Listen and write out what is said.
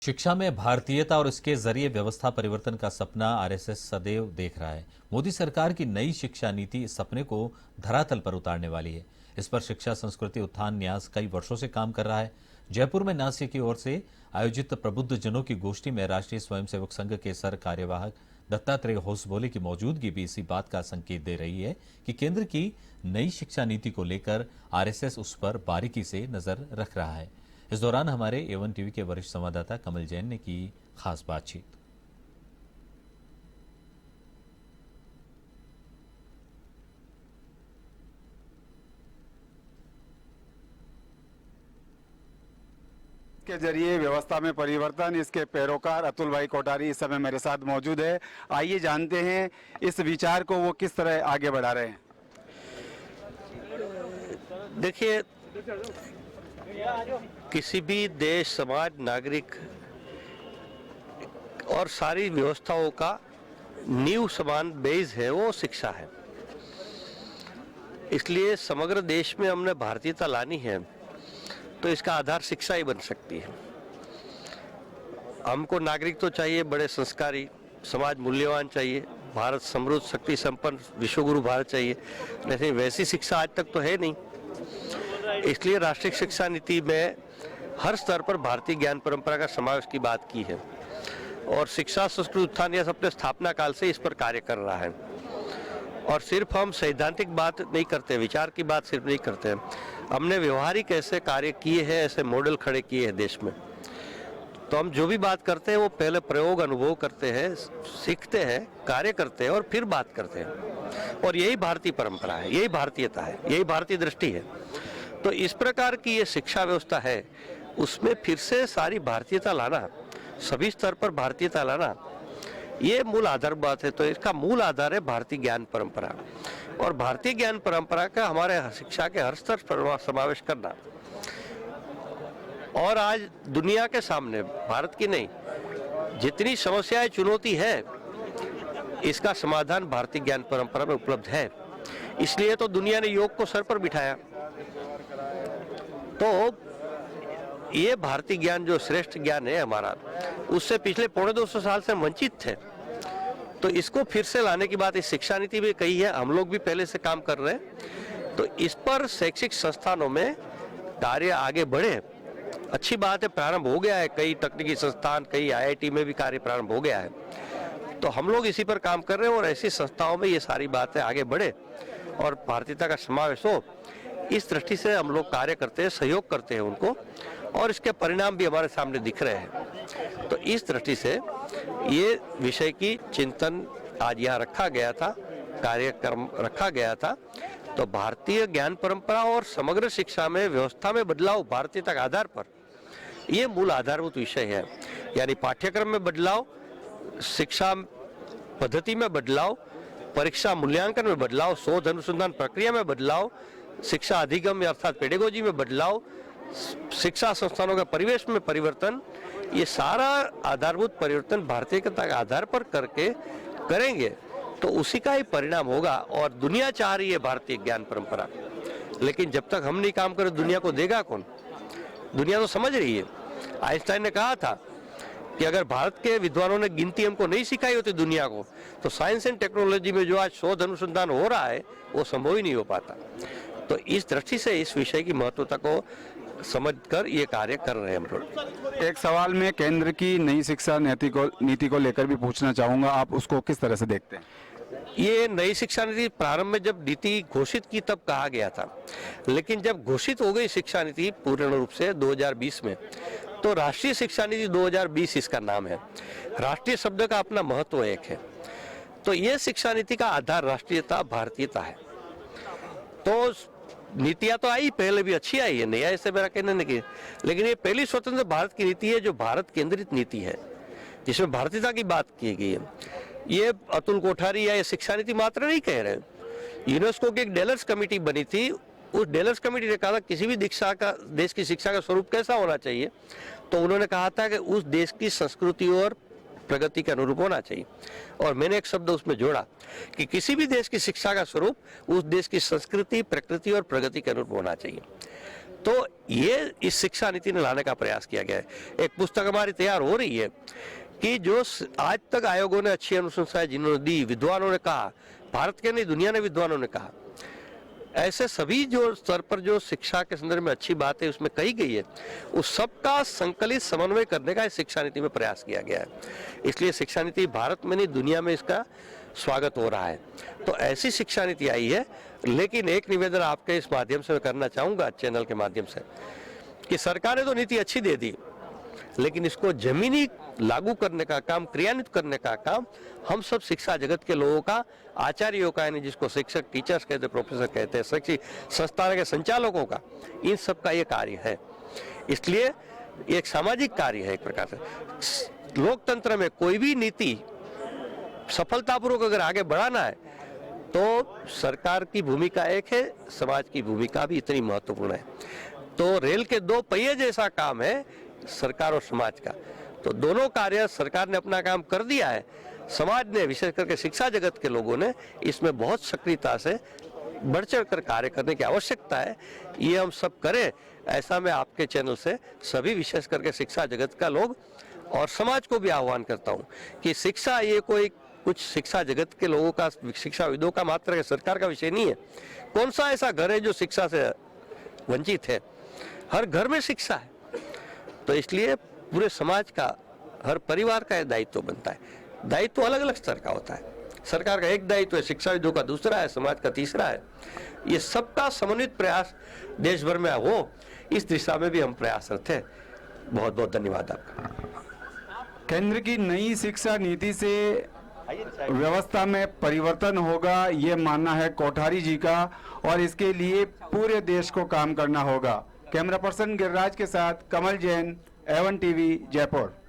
शिक्षा में भारतीयता और इसके जरिए व्यवस्था परिवर्तन का सपना आरएसएस सदैव देख रहा है। मोदी सरकार की नई शिक्षा नीति इस सपने को धरातल पर उतारने वाली है। इस पर शिक्षा संस्कृति उत्थान न्यास कई वर्षों से काम कर रहा है। जयपुर में नासिक की ओर से आयोजित प्रबुद्ध जनों की गोष्ठी में राष्ट्रीय स्वयंसेवक संघ के सर कार्यवाहक दत्तात्रेय होसबोले की मौजूदगी भी इसी बात का संकेत दे रही है कि केंद्र की नई शिक्षा नीति को लेकर आरएसएस उस पर बारीकी से नजर रख रहा है। इस दौरान हमारे A1 टीवी के वरिष्ठ संवाददाता कमल जैन ने की खास बातचीत। के जरिए व्यवस्था में परिवर्तन, इसके पैरोकार अतुल भाई कोठारी इस समय मेरे साथ मौजूद है। आइए जानते हैं इस विचार को वो किस तरह आगे बढ़ा रहे हैं। देखिए, किसी भी देश, समाज, नागरिक और सारी व्यवस्थाओं का नींव समान बेस है वो शिक्षा है। इसलिए समग्र देश में हमने भारतीयता लानी है तो इसका आधार शिक्षा ही बन सकती है। हमको नागरिक तो चाहिए बड़े संस्कारी, समाज मूल्यवान चाहिए, भारत समृद्ध, शक्ति संपन्न, विश्वगुरु भारत चाहिए, लेकिन वैसी शिक्षा आज तक तो है नहीं। इसलिए राष्ट्रीय शिक्षा नीति में हर स्तर पर भारतीय ज्ञान परंपरा का समावेश की बात की है और शिक्षा संस्कृति उत्थान यह अपने स्थापना काल से इस पर कार्य कर रहा है। और सिर्फ हम सैद्धांतिक बात नहीं करते, विचार की बात सिर्फ नहीं करते हैं, हमने व्यवहारिक ऐसे कार्य किए हैं, ऐसे मॉडल खड़े किए हैं देश में। तो हम जो भी बात करते हैं वो पहले प्रयोग अनुभव करते हैं, सीखते हैं, कार्य करते हैं और फिर बात करते हैं। और यही भारतीय परंपरा है, यही भारतीयता है, यही भारतीय दृष्टि है। तो इस प्रकार की ये शिक्षा व्यवस्था है, उसमें फिर से सारी भारतीयता लाना, सभी स्तर पर भारतीयता लाना, ये मूल आधार बात है। तो इसका मूल आधार है भारतीय ज्ञान परंपरा और भारतीय ज्ञान परंपरा का हमारे शिक्षा के हर स्तर पर समावेश करना। और आज दुनिया के सामने, भारत की नहीं, जितनी समस्याएं, चुनौती है, इसका समाधान भारतीय ज्ञान परंपरा में उपलब्ध है। इसलिए तो दुनिया ने योग को सर पर बिठाया। तो ये भारतीय ज्ञान जो श्रेष्ठ ज्ञान है हमारा, उससे पिछले 250 साल से वंचित थे। तो इसको फिर से लाने की बात इस शिक्षा नीति में कही है, हम लोग भी पहले से काम कर रहे हैं। तो इस पर शैक्षिक संस्थानों में कार्य आगे बढ़े, अच्छी बात है, प्रारंभ हो गया है। कई तकनीकी संस्थान, कई IIT में भी कार्य प्रारंभ हो गया है। तो हम लोग इसी पर काम कर रहे हैं और ऐसी संस्थाओं में ये सारी बातें आगे बढ़े और भारतीयता का समावेश हो, इस दृष्टि से हम लोग कार्य करते हैं, सहयोग करते हैं उनको, और इसके परिणाम भी हमारे सामने दिख रहे हैं। तो इस दृष्टि से ये विषय की चिंतन आज यहाँ रखा गया था, कार्यक्रम रखा गया था। तो भारतीय ज्ञान परंपरा और समग्र शिक्षा में व्यवस्था में बदलाव भारतीयता के आधार पर, ये मूल आधारभूत विषय है। यानी पाठ्यक्रम में बदलाव, शिक्षा पद्धति में बदलाव, परीक्षा मूल्यांकन में बदलाव, शोध अनुसंधान प्रक्रिया में बदलाव, शिक्षा अधिगम अर्थात पेडागोजी में बदलाव, शिक्षा संस्थानों के परिवेश में परिवर्तन, ये सारा आधारभूत परिवर्तन भारतीयता के आधार पर करके करेंगे तो उसी का ही परिणाम होगा। और दुनिया चाह रही है भारतीय ज्ञान परंपरा, लेकिन जब तक हम नहीं काम करें दुनिया को देगा कौन? दुनिया तो समझ रही है। आइंस्टाइन ने कहा था कि अगर भारत के विद्वानों ने गिनती हमको नहीं सिखाई होती दुनिया को, तो साइंस एंड टेक्नोलॉजी में जो आज शोध अनुसंधान हो रहा है वो संभव ही नहीं हो पाता। तो इस दृष्टि से इस विषय की महत्वता को समझकर ये कार्य कर रहे हैं हम लोग। एक सवाल मैं केंद्र की नई शिक्षा नीति को लेकर भी पूछना चाहूँगा, आप उसको किस तरह से देखते हैं? ये नई शिक्षा नीति प्रारंभ में जब नीति घोषित की तब कहा गया था, लेकिन जब घोषित हो गई शिक्षा नीति पूर्ण रूप से 2020 में, तो राष्ट्रीय शिक्षा नीति 2020 इसका नाम है। राष्ट्रीय शब्द का अपना महत्व एक है। तो ये शिक्षा नीति का आधार राष्ट्रीयता, भारतीयता है। तो नीतियां तो आई, पहले भी अच्छी आई है, नया ऐसे मेरा कहना नहीं, लेकिन ये पहली स्वतंत्र भारत की नीति है जो भारत केंद्रित नीति है, जिसमें भारतीयता की बात की गई है। ये अतुल कोठारी या ये शिक्षा नीति मात्र नहीं कह रहे। यूनेस्को की एक डेलर्स कमेटी बनी थी, उस डेलर्स कमेटी ने कहा था किसी भी देश की शिक्षा का स्वरूप कैसा होना चाहिए, तो उन्होंने कहा था कि उस देश की संस्कृति और प्रगति के अनुरूप होना चाहिए। और मैंने एक शब्द उसमें जोड़ा कि किसी भी देश की शिक्षा का स्वरूप उस देश की संस्कृति, प्रकृति और प्रगति के अनुरूप होना चाहिए। तो ये इस शिक्षा नीति ने लाने का प्रयास किया गया है। एक पुस्तक हमारी तैयार हो रही है कि जो आज तक आयोगों ने अच्छी अनुशंसाएं जिन्होंने दी, विद्वानों ने कहा, भारत के नहीं दुनिया ने विद्वानों ने कहा, ऐसे सभी जो स्तर पर जो शिक्षा के संदर्भ में अच्छी बातें उसमें कही गई है, उस सबका संकलित समन्वय करने का इस शिक्षा नीति में प्रयास किया गया है। इसलिए शिक्षा नीति भारत में नहीं दुनिया में इसका स्वागत हो रहा है। तो ऐसी शिक्षा नीति आई है। लेकिन एक निवेदन आपके इस माध्यम से मैं करना चाहूंगा, चैनल के माध्यम से, कि सरकार ने तो नीति अच्छी दे दी, लेकिन इसको जमीनी लागू करने का काम, क्रियान्वित करने का काम हम सब शिक्षा जगत के लोगों का, आचार्यों का, यानी जिसको शिक्षक, टीचर्स कहते, प्रोफेसर कहते हैं, शैक्षिक संस्थान के संचालकों का, इन सब का ये कार्य है। इसलिए एक सामाजिक कार्य है एक प्रकार से। लोकतंत्र में कोई भी नीति सफलतापूर्वक अगर आगे बढ़ाना है तो सरकार की भूमिका एक है, समाज की भूमिका भी इतनी महत्वपूर्ण है। तो रेल के दो पहिए जैसा काम है सरकार और समाज का। तो दोनों कार्य सरकार ने अपना काम कर दिया है, समाज ने, विशेष करके शिक्षा जगत के लोगों ने इसमें बहुत सक्रियता से बढ़ चढ़ कर कार्य करने की आवश्यकता है। ये हम सब करें, ऐसा मैं आपके चैनल से सभी, विशेष करके शिक्षा जगत का लोग और समाज को भी आह्वान करता हूँ कि शिक्षा ये कोई कुछ शिक्षा जगत के लोगों का, शिक्षाविदों का मात्र सरकार का विषय नहीं है। कौन सा ऐसा घर है जो शिक्षा से वंचित है? हर घर में शिक्षा है। तो इसलिए पूरे समाज का, हर परिवार का यह दायित्व बनता है। दायित्व अलग अलग स्तर का होता है। सरकार का एक दायित्व है, शिक्षाविदों का दूसरा है, समाज का तीसरा है। ये सबका समन्वित प्रयास देश भर में हो, इस दिशा में भी हम प्रयासरत हैं। बहुत बहुत धन्यवाद आपका। केंद्र की नई शिक्षा नीति से व्यवस्था में परिवर्तन होगा, ये मानना है कोठारी जी का, और इसके लिए पूरे देश को काम करना होगा। कैमरा पर्सन गिरिराज के साथ कमल जैन, A1 टीवी, जयपुर।